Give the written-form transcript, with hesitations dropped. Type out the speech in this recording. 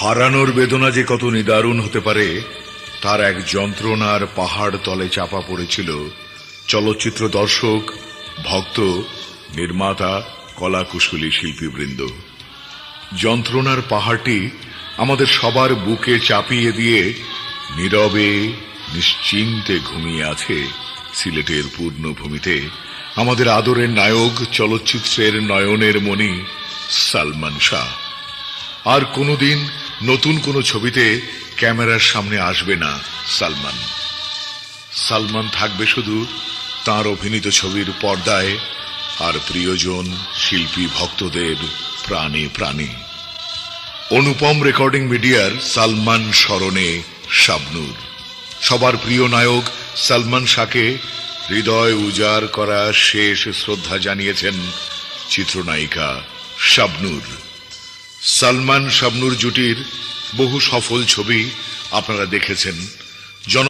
হারানোর বেদনা যে কত নিদারুণ হতে পারে তার এক যন্ত্রণার পাহাড় তলে চাপা পড়েছিল চলচ্চিত্র দর্শক, ভক্ত, নির্মাতা, কলাকুশলী শিল্পীবৃন্দ। যন্ত্রণার পাহাড়টি আমাদের সবার বুকে চাপিয়ে দিয়ে নীরবে নিশ্চিন্তে ঘুমিয়ে আছে সিলেটের পূর্ণভূমিতে আমাদের আদরের নায়ক, চলচ্চিত্রের নয়নের মণি সালমান শাহ। আর কোনোদিন নতুন কোনো ছবিতে ক্যামেরার সামনে আসবে না সালমান। সালমান থাকবে শুধু তাঁর অভিনীত ছবির পর্দায় আর প্রিয়জন শিল্পী ভক্তদের প্রাণে প্রাণে। অনুপম রেকর্ডিং মিডিয়ার সালমান স্মরণে শাবনূর। সবার প্রিয় নায়ক সালমান শাহকে হৃদয় উজাড় করা শেষ শ্রদ্ধা জানিয়েছেন চিত্রনায়িকা শাবনূর। সালমান শাবনূর জুটির বহু সফল ছবি আপনারা দেখেছেন।